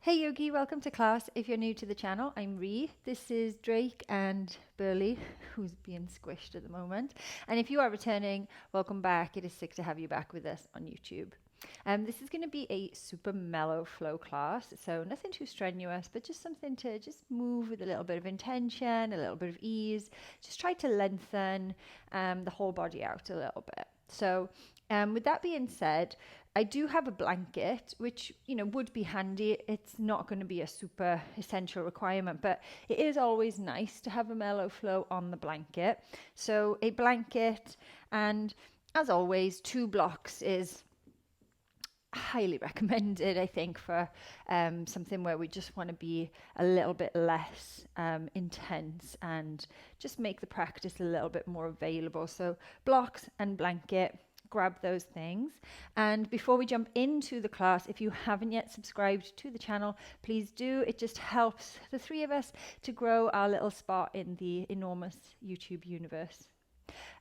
Hey Yogi, welcome to class. If you're new to the channel, I'm Ree. This is Drake and Burghley, who's being squished at the moment. And if you are returning, welcome back. It is sick to have you back with us on YouTube. This is going to be a super mellow flow class, so nothing too strenuous, but just something to just move with a little bit of intention, a little bit of ease. Just try to lengthen the whole body out a little bit. So with that being said, I do have a blanket, which, would be handy. It's not going to be a super essential requirement, but it is always nice to have a mellow flow on the blanket. So a blanket, and as always, 2 blocks is highly recommended, I think, for something where we just want to be a little bit less intense and just make the practice a little bit more available. So blocks and blanket, grab those things. And before we jump into the class, if you haven't yet subscribed to the channel, please do. It just helps the 3 of us to grow our little spot in the enormous YouTube universe.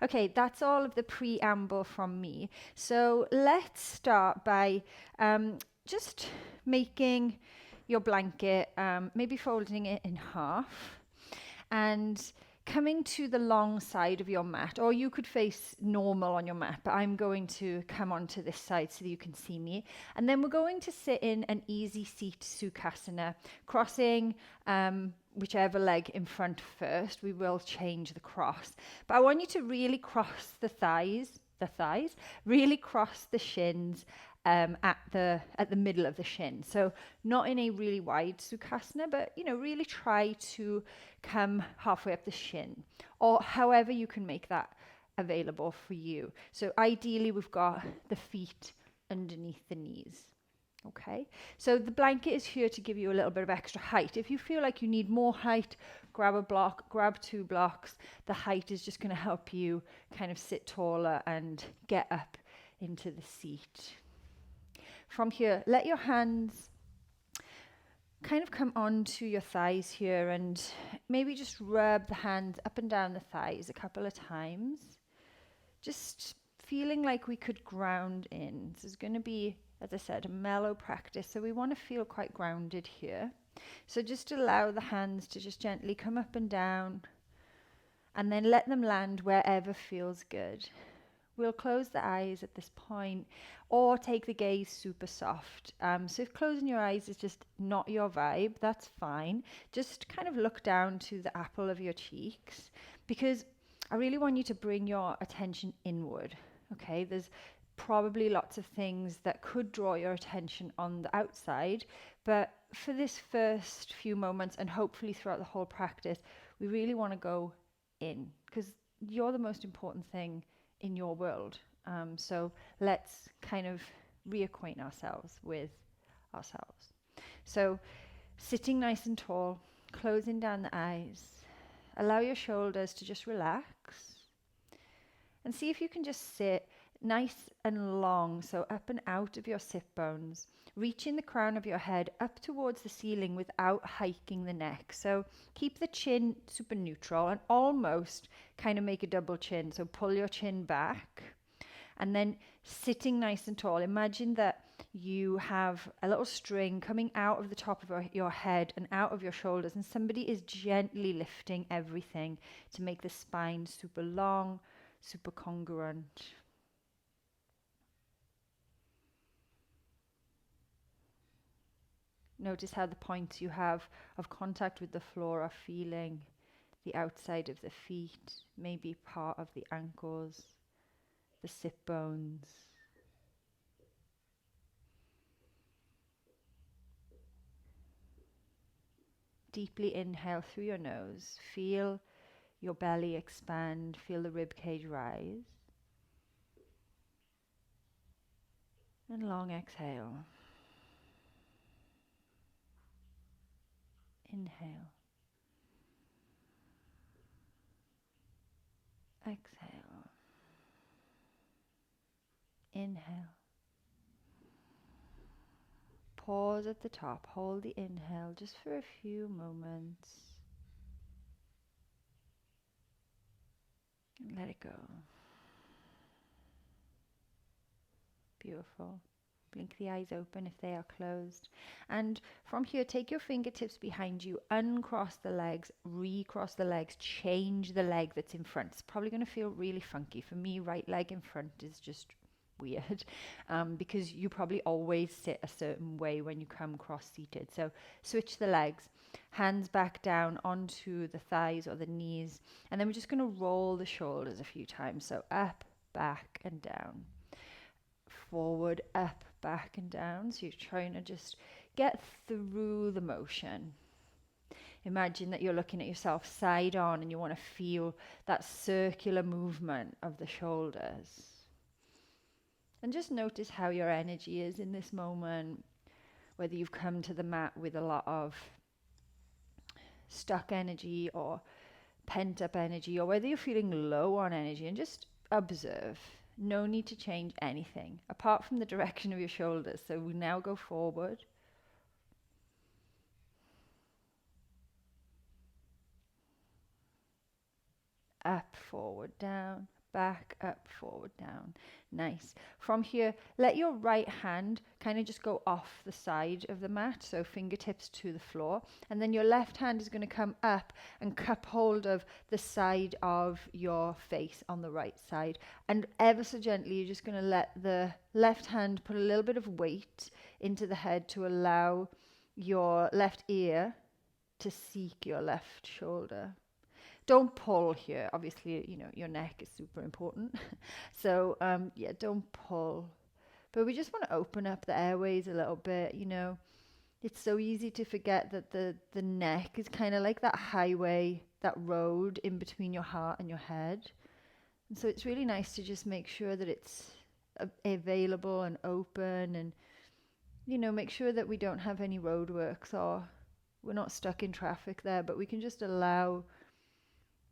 Okay, that's all of the preamble from me. So let's start by just making your blanket, maybe folding it in half and coming to the long side of your mat, or you could face normal on your mat, but I'm going to come onto this side so that you can see me. And then we're going to sit in an easy seat Sukhasana, crossing whichever leg in front first. We will change the cross, but I want you to really cross the thighs, really cross the shins at the middle of the shin. So not in a really wide Sukhasana, but really try to come halfway up the shin, or however you can make that available for you. So ideally we've got the feet underneath the knees. Okay, so the blanket is here to give you a little bit of extra height. If you feel like you need more height, grab a block, grab 2 blocks. The height is just going to help you kind of sit taller and get up into the seat. From here, let your hands kind of come onto your thighs here and maybe just rub the hands up and down the thighs a couple of times. Just feeling like we could ground in. This is going to be, as I said, a mellow practice, so we want to feel quite grounded here. So just allow the hands to just gently come up and down and then let them land wherever feels good. We'll close the eyes at this point or take the gaze super soft. So if closing your eyes is just not your vibe, that's fine. Just kind of look down to the apple of your cheeks, because I really want you to bring your attention inward. Okay, there's probably lots of things that could draw your attention on the outside, but for this first few moments and hopefully throughout the whole practice, we really want to go in, because you're the most important thing in your world. So let's kind of reacquaint ourselves with ourselves. So sitting nice and tall, closing down the eyes, allow your shoulders to just relax and see if you can just sit nice and long, so up and out of your sit bones, reaching the crown of your head up towards the ceiling without hiking the neck. So keep the chin super neutral and almost kind of make a double chin. So pull your chin back and then sitting nice and tall. Imagine that you have a little string coming out of the top of your head and out of your shoulders, and somebody is gently lifting everything to make the spine super long, super congruent. Notice how the points you have of contact with the floor are feeling the outside of the feet, maybe part of the ankles, the sit bones. Deeply inhale through your nose. Feel your belly expand. Feel the rib cage rise. And long exhale. Inhale. Exhale. Inhale. Pause at the top. Hold the inhale just for a few moments. And let it go. Beautiful. Blink the eyes open if they are closed. And from here, take your fingertips behind you, uncross the legs, recross the legs, change the leg that's in front. It's probably going to feel really funky. For me, right leg in front is just weird because you probably always sit a certain way when you come cross-seated. So switch the legs, hands back down onto the thighs or the knees, and then we're just going to roll the shoulders a few times. So up, back and down, forward, up, back and down. So you're trying to just get through the motion. Imagine that you're looking at yourself side on and you want to feel that circular movement of the shoulders. And just notice how your energy is in this moment, whether you've come to the mat with a lot of stuck energy or pent up energy, or whether you're feeling low on energy, and just observe. No need to change anything apart from the direction of your shoulders. So we now go forward. Up, forward, down, back, up, forward, down. Nice. From here, let your right hand kind of just go off the side of the mat, so fingertips to the floor, and then your left hand is going to come up and cup hold of the side of your face on the right side, and ever so gently you're just going to let the left hand put a little bit of weight into the head to allow your left ear to seek your left shoulder. Don't pull here. Obviously, you know, your neck is super important. So, yeah, don't pull. But we just want to open up the airways a little bit, you know. It's so easy to forget that the neck is kind of like that highway, that road in between your heart and your head. And so it's really nice to just make sure that it's available and open, and, you know, make sure that we don't have any roadworks or we're not stuck in traffic there, but we can just allow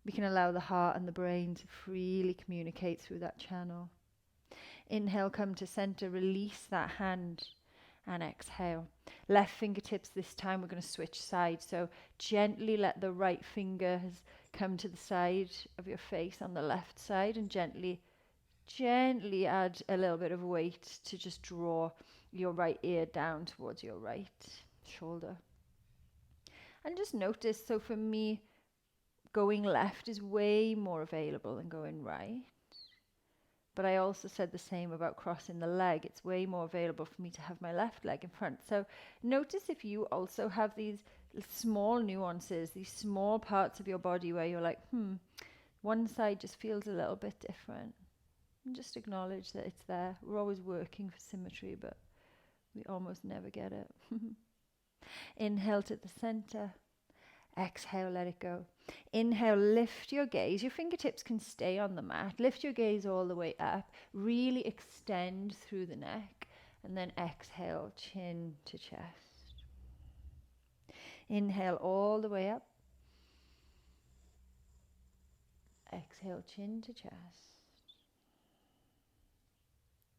the heart and the brain to freely communicate through that channel. Inhale, come to center, release that hand, and exhale. Left fingertips this time, we're going to switch sides. So gently let the right fingers come to the side of your face on the left side, and gently add a little bit of weight to just draw your right ear down towards your right shoulder. And just notice, so for me, going left is way more available than going right. But I also said the same about crossing the leg. It's way more available for me to have my left leg in front. So notice if you also have these small nuances, these small parts of your body where you're like, one side just feels a little bit different. And just acknowledge that it's there. We're always working for symmetry, but we almost never get it. Inhale to the center. Exhale, let it go. Inhale, lift your gaze. Your fingertips can stay on the mat. Lift your gaze all the way up. Really extend through the neck. And then exhale, chin to chest. Inhale all the way up. Exhale, chin to chest.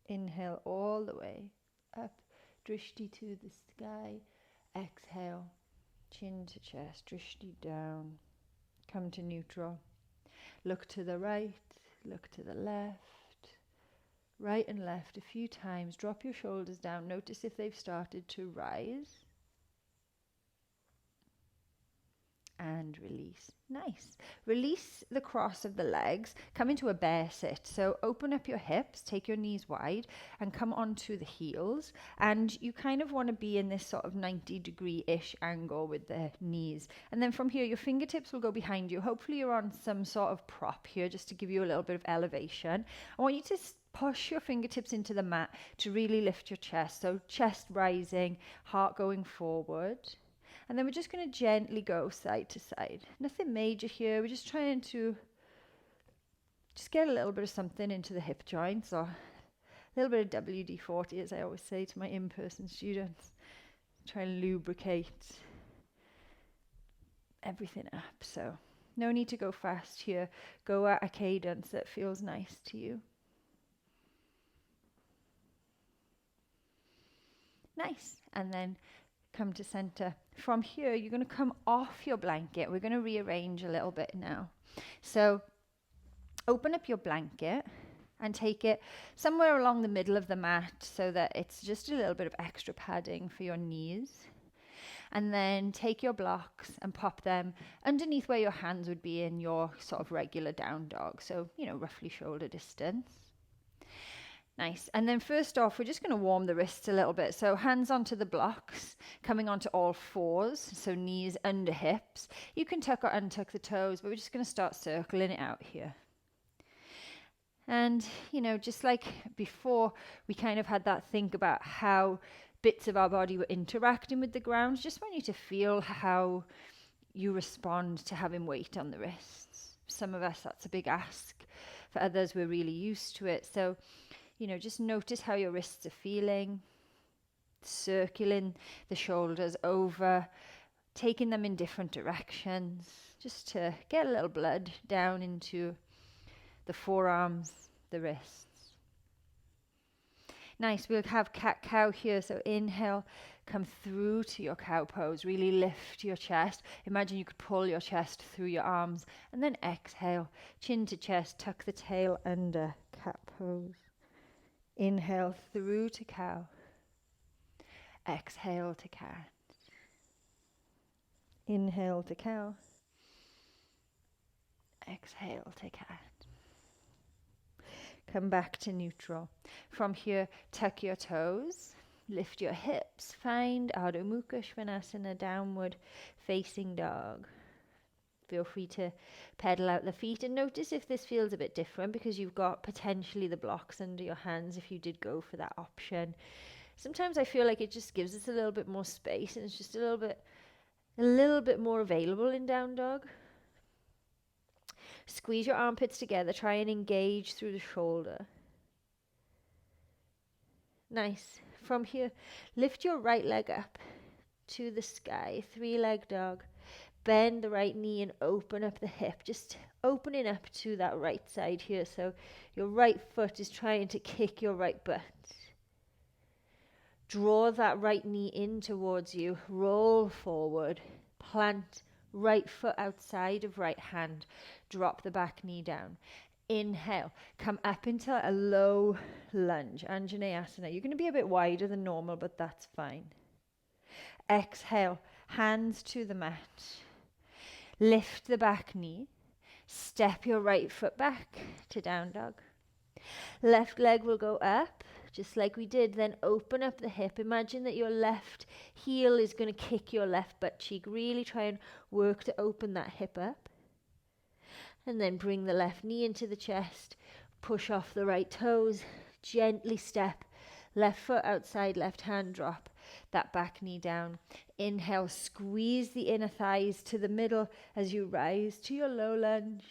Inhale all the way up. Drishti to the sky. Exhale. Chin to chest, drishti down, come to neutral. Look to the right, look to the left, right and left a few times. Drop your shoulders down. Notice if they've started to rise. And release. Nice. Release the cross of the legs. Come into a bear sit. So open up your hips, take your knees wide, and come onto the heels. And you kind of want to be in this sort of 90-degree-ish angle with the knees. And then from here, your fingertips will go behind you. Hopefully you're on some sort of prop here just to give you a little bit of elevation. I want you to push your fingertips into the mat to really lift your chest. So chest rising, heart going forward. And then we're just going to gently go side to side. Nothing major here. We're just trying to just get a little bit of something into the hip joints, or a little bit of WD-40, as I always say to my in-person students. Try and lubricate everything up. So no need to go fast here. Go at a cadence that feels nice to you. Nice. And then come to center. From here, you're going to come off your blanket. We're going to rearrange a little bit now. So open up your blanket and take it somewhere along the middle of the mat so that it's just a little bit of extra padding for your knees. And then take your blocks and pop them underneath where your hands would be in your sort of regular down dog. So, roughly shoulder distance. Nice. And then first off, we're just going to warm the wrists a little bit. So hands onto the blocks, coming onto all fours. So knees under hips. You can tuck or untuck the toes, but we're just going to start circling it out here. And, just like before, we kind of had that think about how bits of our body were interacting with the ground. Just want you to feel how you respond to having weight on the wrists. Some of us, that's a big ask. For others, we're really used to it. So, just notice how your wrists are feeling, circling the shoulders over, taking them in different directions, just to get a little blood down into the forearms, the wrists. Nice, we'll have cat-cow here. So inhale, come through to your cow pose. Really lift your chest. Imagine you could pull your chest through your arms. And then exhale, chin to chest, tuck the tail under, cat pose. Inhale through to cow. Exhale to cat. Inhale to cow. Exhale to cat. Come back to neutral. From here, tuck your toes, lift your hips, find Ardha Mukha Svanasana, downward facing dog. Feel free to pedal out the feet and notice if this feels a bit different because you've got potentially the blocks under your hands if you did go for that option. Sometimes I feel like it just gives us a little bit more space and it's just a little bit more available in down dog. Squeeze your armpits together, try and engage through the shoulder. Nice. From here, lift your right leg up to the sky, 3-leg dog. Bend the right knee and open up the hip, just opening up to that right side here. So your right foot is trying to kick your right butt. Draw that right knee in towards you, roll forward, plant right foot outside of right hand, drop the back knee down. Inhale, come up into a low lunge, Anjaneyasana. You're going to be a bit wider than normal, but that's fine. Exhale, hands to the mat. Lift the back knee. Step your right foot back to down dog. Left leg will go up, just like we did. Then open up the hip. Imagine that your left heel is going to kick your left butt cheek. Really try and work to open that hip up. And then bring the left knee into the chest. Push off the right toes. Gently step. Left foot outside, left hand drop. That back knee down. Inhale, squeeze the inner thighs to the middle as you rise to your low lunge.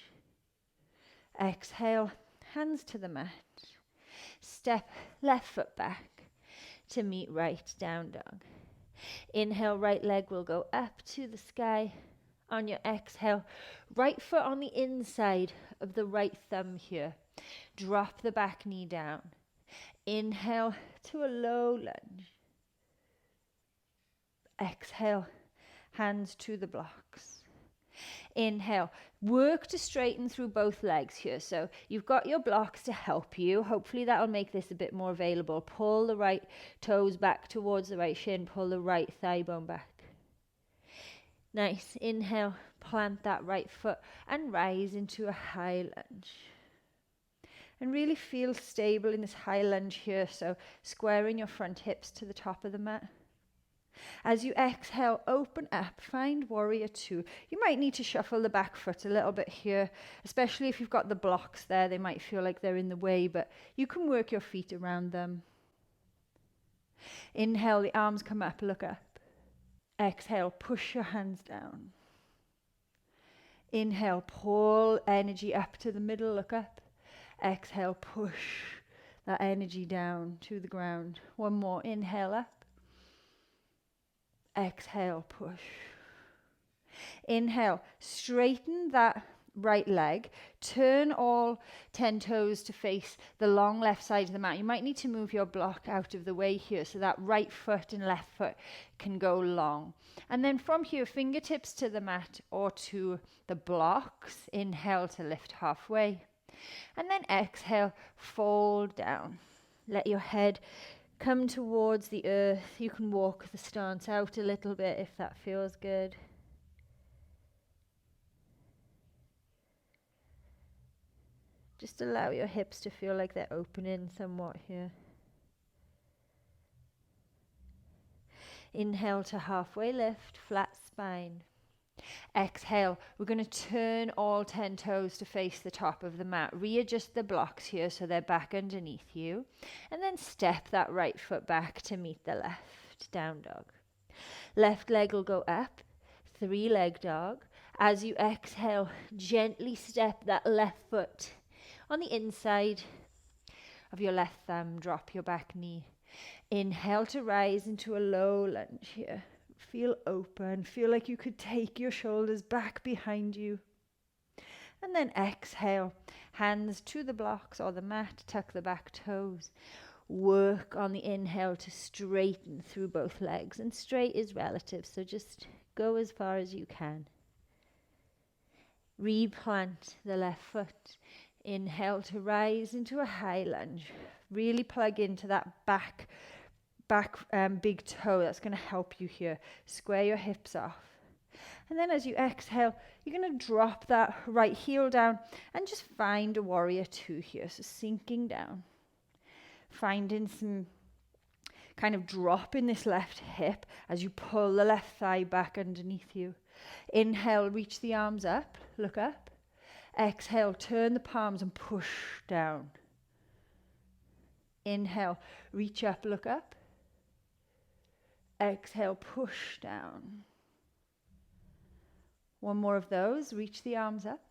Exhale, hands to the mat. Step left foot back to meet right down dog. Inhale, right leg will go up to the sky. On your exhale, right foot on the inside of the right thumb here. Drop the back knee down. Inhale to a low lunge. Exhale, hands to the blocks. Inhale, work to straighten through both legs here. So you've got your blocks to help you. Hopefully that'll make this a bit more available. Pull the right toes back towards the right shin. Pull the right thigh bone back. Nice. Inhale, plant that right foot and rise into a high lunge. And really feel stable in this high lunge here. So squaring your front hips to the top of the mat. As you exhale, open up, find warrior two. You might need to shuffle the back foot a little bit here, especially if you've got the blocks there. They might feel like they're in the way, but you can work your feet around them. Inhale, the arms come up, look up. Exhale, push your hands down. Inhale, pull energy up to the middle, look up. Exhale, push that energy down to the ground. One more, inhale up. Exhale, push. Inhale, straighten that right leg. Turn all 10 toes to face the long left side of the mat. You might need to move your block out of the way here so that right foot and left foot can go long. And then from here, fingertips to the mat or to the blocks. Inhale to lift halfway. And then exhale, fold down. Let your head come towards the earth. You can walk the stance out a little bit if that feels good. Just allow your hips to feel like they're opening somewhat here. Inhale to halfway lift, flat spine. Exhale, we're going to turn all 10 toes to face the top of the mat. Readjust the blocks here so they're back underneath you. And then step that right foot back to meet the left. Down dog. Left leg will go up. 3-leg dog. As you exhale, gently step that left foot on the inside of your left thumb. Drop your back knee. Inhale to rise into a low lunge here. Feel open. Feel like you could take your shoulders back behind you. And then exhale. Hands to the blocks or the mat. Tuck the back toes. Work on the inhale to straighten through both legs. And straight is relative, so just go as far as you can. Replant the left foot. Inhale to rise into a high lunge. Really plug into that back big toe. That's going to help you here. Square your hips off. And then as you exhale, you're going to drop that right heel down and just find a warrior 2 here. So sinking down. Finding some kind of drop in this left hip as you pull the left thigh back underneath you. Inhale, reach the arms up. Look up. Exhale, turn the palms and push down. Inhale, reach up, look up. Exhale, push down. One more of those. Reach the arms up.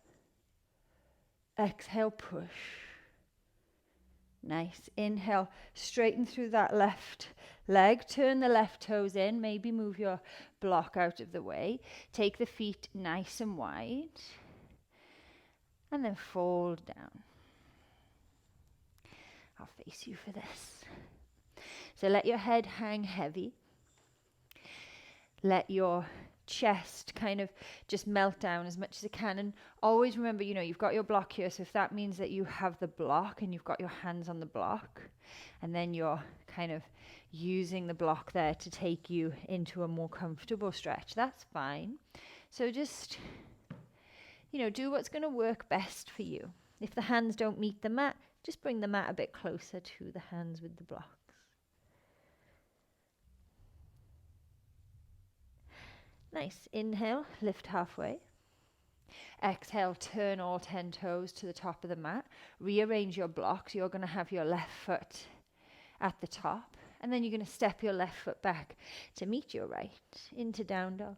Exhale, push. Nice. Inhale, straighten through that left leg. Turn the left toes in. Maybe move your block out of the way. Take the feet nice and wide. And then fold down. I'll face you for this. So let your head hang heavy. Let your chest kind of just melt down as much as it can. And always remember, you've got your block here. So if that means that you have the block and you've got your hands on the block, and then you're kind of using the block there to take you into a more comfortable stretch, that's fine. So just, do what's going to work best for you. If the hands don't meet the mat, just bring the mat a bit closer to the hands with the blocks. Nice. Inhale, lift halfway. Exhale, turn all 10 toes to the top of the mat. Rearrange your blocks. You're going to have your left foot at the top. And then you're going to step your left foot back to meet your right into down dog.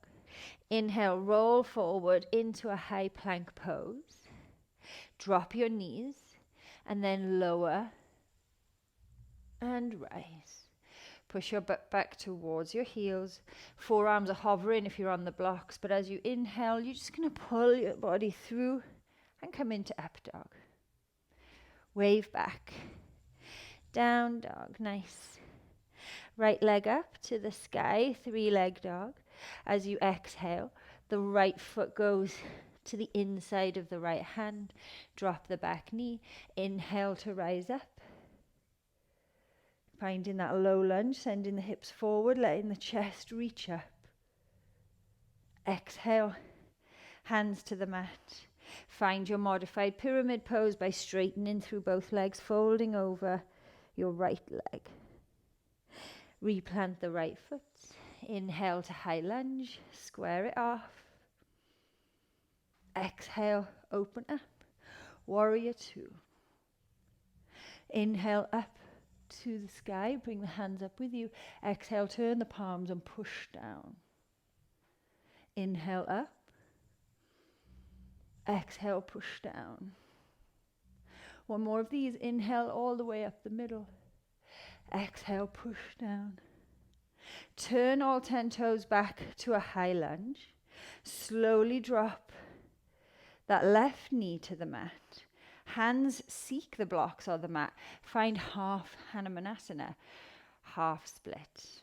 Inhale, roll forward into a high plank pose. Drop your knees and then lower and rise. Push your butt back towards your heels. Forearms are hovering if you're on the blocks, but as you inhale, you're just going to pull your body through and come into up dog. Wave back. Down dog. Nice. Right leg up to the sky. 3-leg dog. As you exhale, the right foot goes to the inside of the right hand. Drop the back knee. Inhale to rise up. Finding that low lunge, sending the hips forward, letting the chest reach up. Exhale, hands to the mat. Find your modified pyramid pose by straightening through both legs, folding over your right leg. Replant the right foot. Inhale to high lunge, square it off. Exhale, open up. Warrior 2. Inhale up to the sky, bring the hands up with you. Exhale, turn the palms and push down. Inhale up. Exhale, push down. One more of these. Inhale all the way up the middle. Exhale, push down. Turn all 10 toes back to a high lunge. Slowly drop that left knee to the mat. Hands seek the blocks or the mat. Find half Hanumanasana, half split.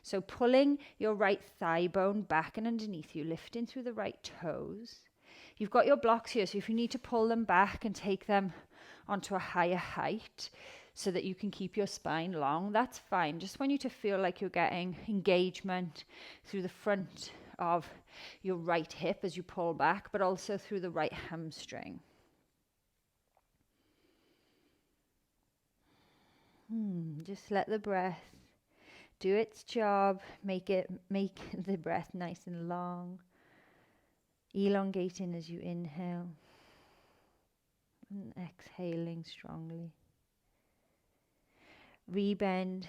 So pulling your right thigh bone back and underneath you, lifting through the right toes. You've got your blocks here, so if you need to pull them back and take them onto a higher height so that you can keep your spine long, that's fine. Just want you to feel like you're getting engagement through the front of your right hip as you pull back, but also through the right hamstring. Just let the breath do its job. Make the breath nice and long. Elongating as you inhale and exhaling strongly. Rebend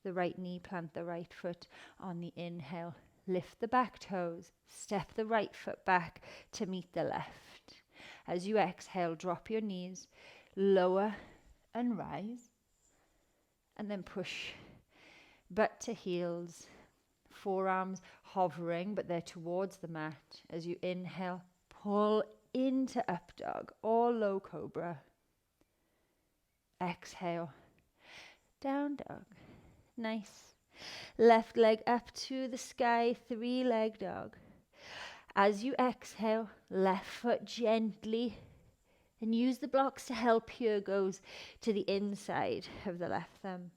the right knee, plant the right foot on the inhale. Lift the back toes, step the right foot back to meet the left. As you exhale, drop your knees, lower and rise. And then push butt to heels, forearms hovering, but they're towards the mat. As you inhale, pull into up dog or low cobra. Exhale, down dog. Nice. Left leg up to the sky, 3-leg dog. As you exhale, left foot gently, and use the blocks to help here, goes to the inside of the left thumb.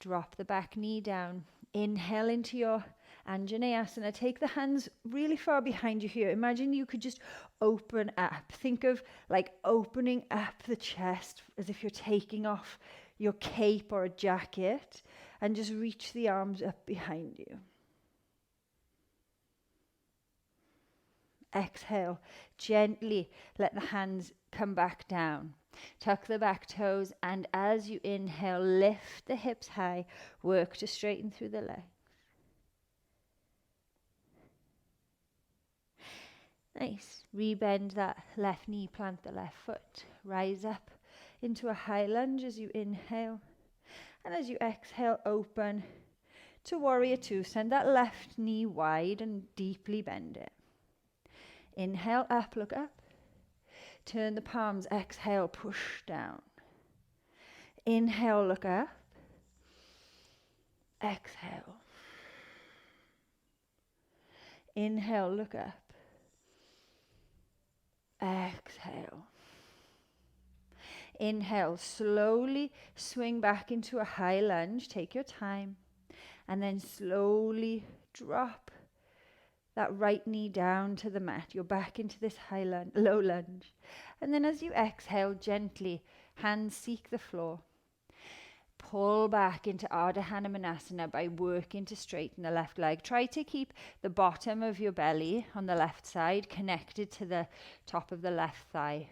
Drop the back knee down. Inhale into your Anjaneyasana. Take the hands really far behind you here. Imagine you could just open up. Think of like opening up the chest as if you're taking off your cape or a jacket, and just reach the arms up behind you. Exhale, gently let the hands come back down. Tuck the back toes, and as you inhale, lift the hips high. Work to straighten through the legs. Nice. Rebend that left knee, plant the left foot. Rise up into a high lunge as you inhale. And as you exhale, open to warrior two. Send that left knee wide and deeply bend it. Inhale, up, look up. Turn the palms, exhale, push down. Inhale, look up. Exhale. Inhale, look up. Exhale. Inhale, slowly swing back into a high lunge. Take your time. And then slowly drop that right knee down to the mat. You're back into this low lunge. And then as you exhale, gently, hands seek the floor. Pull back into Ardha Hanumanasana by working to straighten the left leg. Try to keep the bottom of your belly on the left side connected to the top of the left thigh.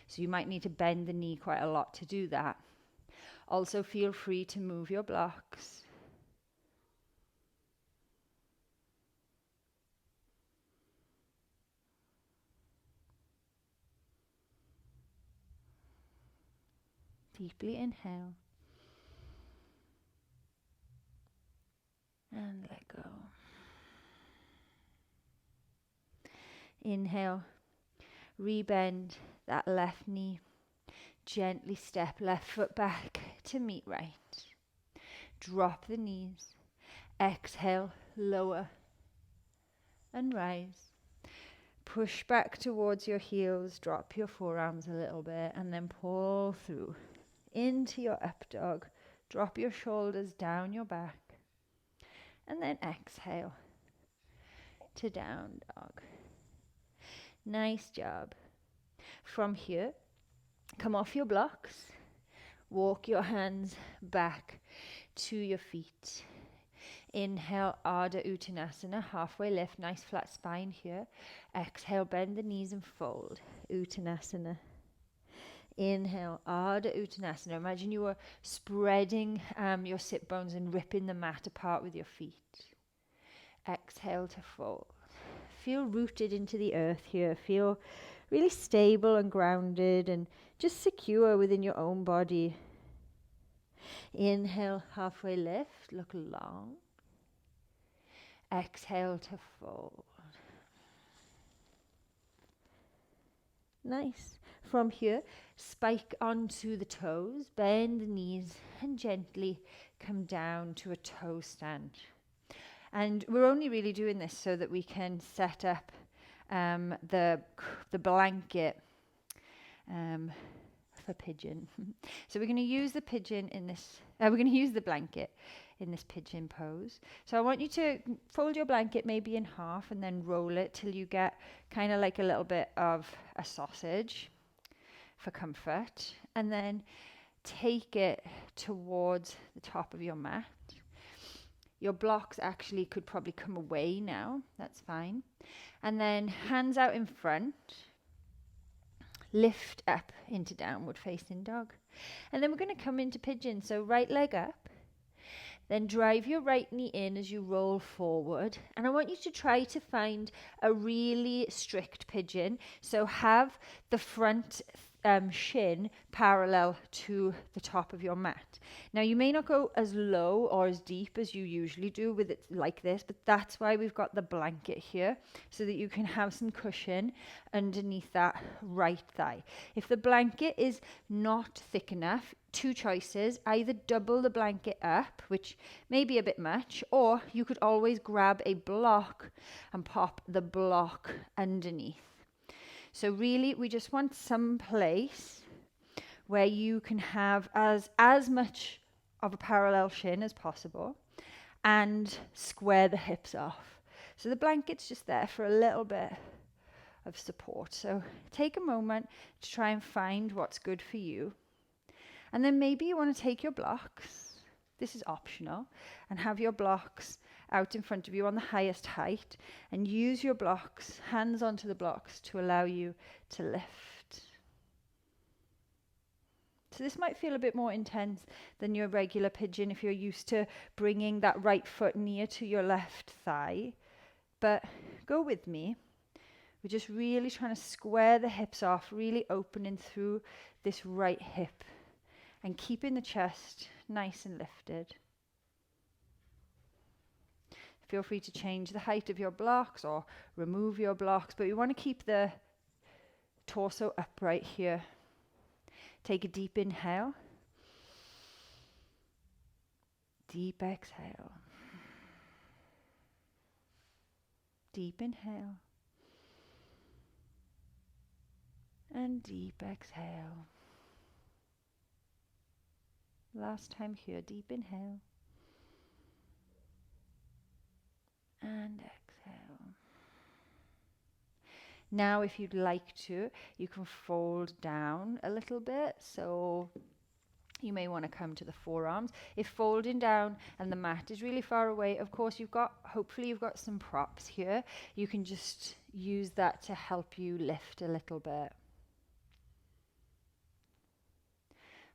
So you might need to bend the knee quite a lot to do that. Also feel free to move your blocks. Deeply inhale. And let go. Inhale. Rebend that left knee. Gently step left foot back to meet right. Drop the knees. Exhale, lower and rise. Push back towards your heels. Drop your forearms a little bit and then pull through into your up dog. Drop your shoulders down your back. And then exhale to down dog. Nice job. From here, come off your blocks. Walk your hands back to your feet. Inhale, Ardha Uttanasana, halfway lift, nice flat spine here. Exhale, bend the knees and fold, Uttanasana. Inhale, Ardha Uttanasana. Imagine you were spreading your sit bones and ripping the mat apart with your feet. Exhale to fold. Feel rooted into the earth here. Feel really stable and grounded and just secure within your own body. Inhale, halfway lift, look long. Exhale to fold. Nice. From here, spike onto the toes, bend the knees and gently come down to a toe stand. And we're only really doing this so that we can set up the blanket for pigeon. So we're going to use the pigeon in this, we're going to use the blanket in this pigeon pose. So I want you to fold your blanket maybe in half and then roll it till you get kind of like a little bit of a sausage for comfort, and then take it towards the top of your mat. Your blocks actually could probably come away now, that's fine. And then hands out in front, lift up into downward facing dog. And then we're going to come into pigeon. So right leg up, then drive your right knee in as you roll forward. And I want you to try to find a really strict pigeon. So have the front shin parallel to the top of your mat. Now you may not go as low or as deep as you usually do with it like this, but that's why we've got the blanket here, so that you can have some cushion underneath that right thigh. If the blanket is not thick enough, two choices: either double the blanket up, which may be a bit much, or you could always grab a block and pop the block underneath. So really, we just want some place where you can have as much of a parallel shin as possible and square the hips off. So the blanket's just there for a little bit of support. So take a moment to try and find what's good for you. And then maybe you want to take your blocks, this is optional, and have your blocks out in front of you on the highest height, and use your blocks, hands onto the blocks, to allow you to lift. So this might feel a bit more intense than your regular pigeon if you're used to bringing that right foot near to your left thigh, but go with me. We're just really trying to square the hips off, really opening through this right hip and keeping the chest nice and lifted. Feel free to change the height of your blocks or remove your blocks, but we want to keep the torso upright here. Take a deep inhale. Deep exhale. Deep inhale. And deep exhale. Last time here, deep inhale. And exhale. Now, if you'd like to, you can fold down a little bit. So you may want to come to the forearms. If folding down and the mat is really far away, of course, hopefully you've got some props here. You can just use that to help you lift a little bit.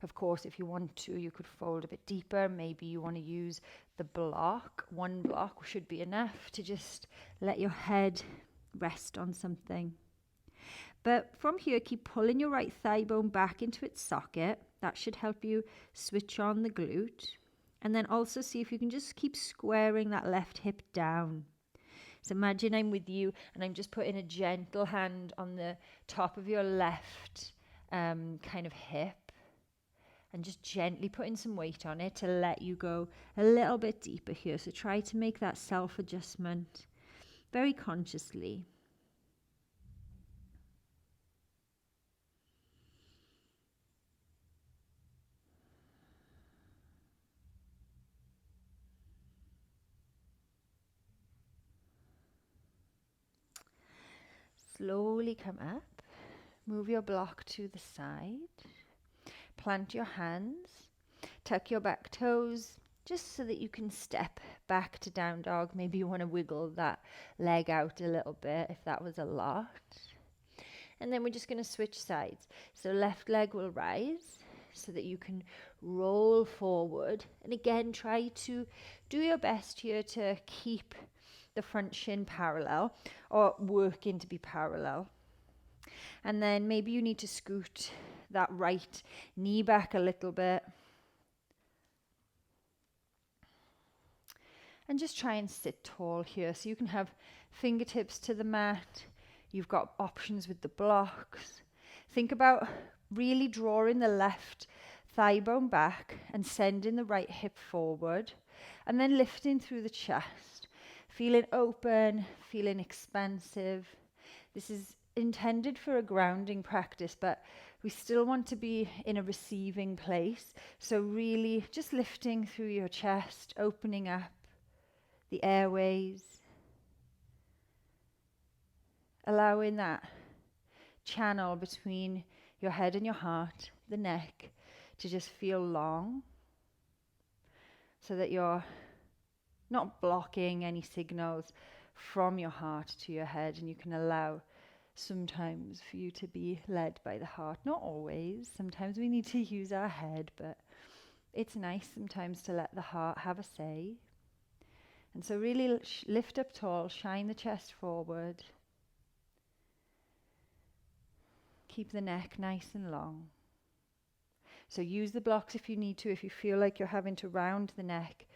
Of course, if you want to, you could fold a bit deeper. Maybe you want to use the block. One block should be enough to just let your head rest on something. But from here, keep pulling your right thigh bone back into its socket. That should help you switch on the glute. And then also see if you can just keep squaring that left hip down. So imagine I'm with you and I'm just putting a gentle hand on the top of your left kind of hip, and just gently putting some weight on it to let you go a little bit deeper here. So try to make that self-adjustment very consciously. Slowly come up, move your block to the side. Plant your hands, tuck your back toes, just so that you can step back to down dog. Maybe you want to wiggle that leg out a little bit if that was a lot. And then we're just going to switch sides. So left leg will rise so that you can roll forward. And again, try to do your best here to keep the front shin parallel, or working to be parallel. And then maybe you need to scoot that right knee back a little bit. And just try and sit tall here. So you can have fingertips to the mat. You've got options with the blocks. Think about really drawing the left thigh bone back and sending the right hip forward. And then lifting through the chest. Feeling open, feeling expansive. This is intended for a grounding practice, but we still want to be in a receiving place. So really just lifting through your chest, opening up the airways, allowing that channel between your head and your heart, the neck, to just feel long, so that you're not blocking any signals from your heart to your head, and you can allow sometimes for you to be led by the heart. Not always. Sometimes we need to use our head, but it's nice sometimes to let the heart have a say. And so really lift up tall, shine the chest forward. Keep the neck nice and long. So use the blocks if you need to. If you feel like you're having to round the neck,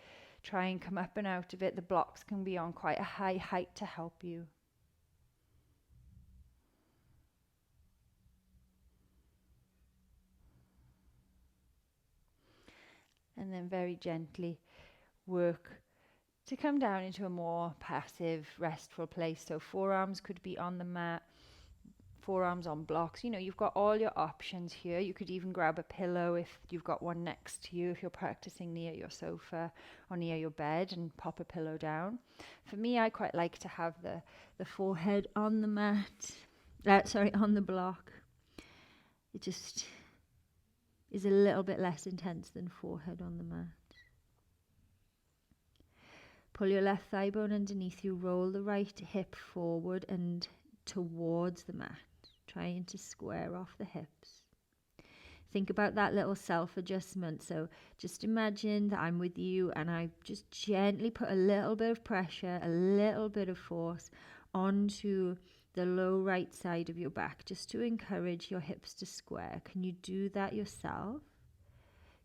try and come up and out of it. The blocks can be on quite a high height to help you. And then very gently work to come down into a more passive, restful place. So forearms could be on the mat, forearms on blocks. You know, you've got all your options here. You could even grab a pillow if you've got one next to you, if you're practicing near your sofa or near your bed, and pop a pillow down. For me, I quite like to have the forehead on the mat, on the block. It just is a little bit less intense than forehead on the mat. Pull your left thigh bone underneath you, roll the right hip forward and towards the mat, trying to square off the hips. Think about that little self-adjustment. So just imagine that I'm with you and I just gently put a little bit of pressure, a little bit of force onto the low right side of your back, just to encourage your hips to square. Can you do that yourself?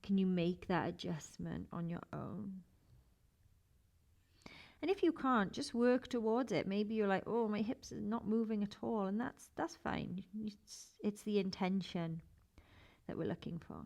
Can you make that adjustment on your own? And if you can't, just work towards it. Maybe you're like, oh, my hips are not moving at all, and that's fine. It's the intention that we're looking for.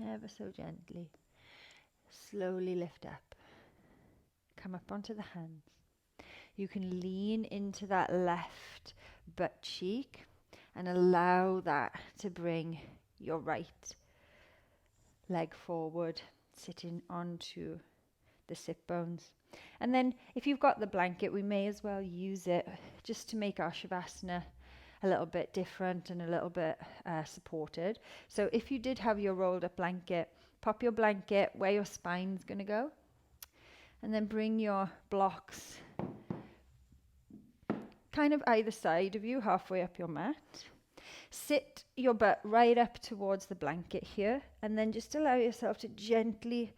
Ever so gently, slowly lift up. Come up onto the hands. You can lean into that left butt cheek and allow that to bring your right leg forward, sitting onto the sit bones. And then if you've got the blanket, we may as well use it just to make our Shavasana a little bit different and a little bit supported. So if you did have your rolled up blanket, pop your blanket where your spine's going to go, and then bring your blocks kind of either side of you, halfway up your mat. Sit your butt right up towards the blanket here, and then just allow yourself to gently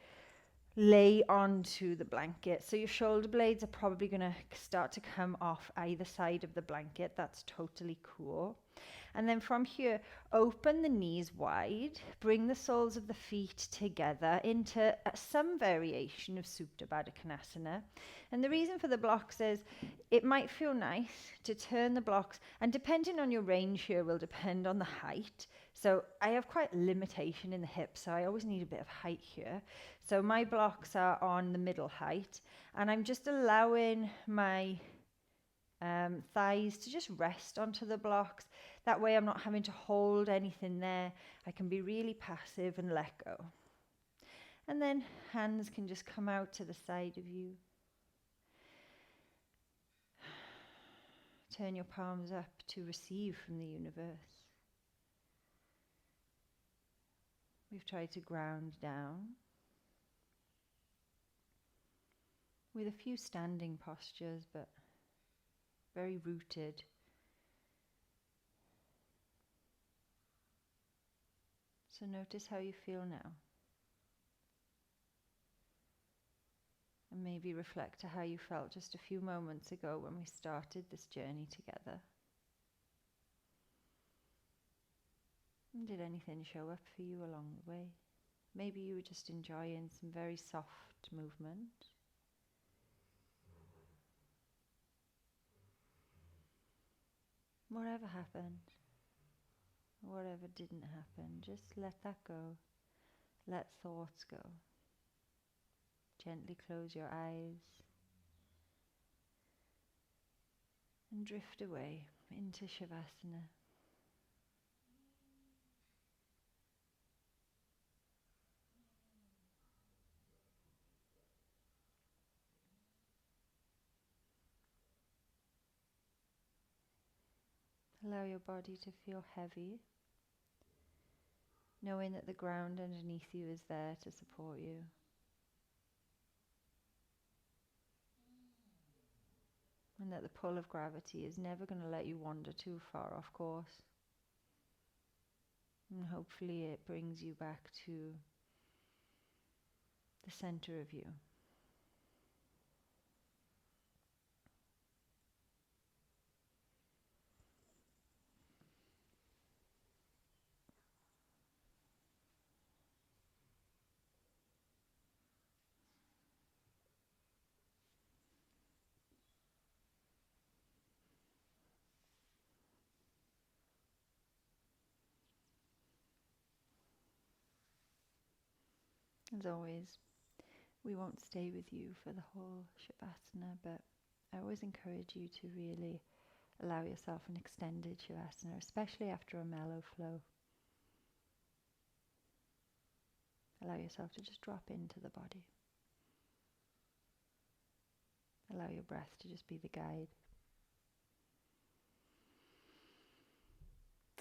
lay onto the blanket. So your shoulder blades are probably going to start to come off either side of the blanket. That's totally cool. And then from here, open the knees wide, bring the soles of the feet together into some variation of Supta Baddha Konasana. And the reason for the blocks is it might feel nice to turn the blocks, and depending on your range here will depend on the height. So I have quite limitation in the hips, so I always need a bit of height here. So my blocks are on the middle height, and I'm just allowing my thighs to just rest onto the blocks. That way I'm not having to hold anything there. I can be really passive and let go. And then hands can just come out to the side of you. Turn your palms up to receive from the universe. We've tried to ground down with a few standing postures, but very rooted. So notice how you feel now. And maybe reflect to how you felt just a few moments ago when we started this journey together. And did anything show up for you along the way? Maybe you were just enjoying some very soft movement. Whatever happened, whatever didn't happen, just let that go. Let thoughts go. Gently close your eyes and drift away into Shavasana. Allow your body to feel heavy, knowing that the ground underneath you is there to support you. And that the pull of gravity is never going to let you wander too far off course. And hopefully it brings you back to the center of you. As always, we won't stay with you for the whole Shavasana, but I always encourage you to really allow yourself an extended Shavasana, especially after a mellow flow. Allow yourself to just drop into the body. Allow your breath to just be the guide.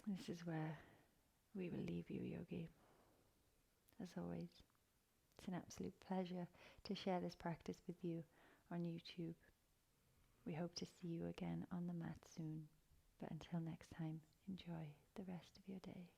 This is where we will leave you, Yogi. As always, it's an absolute pleasure to share this practice with you on YouTube. We hope to see you again on the mat soon. But until next time, enjoy the rest of your day.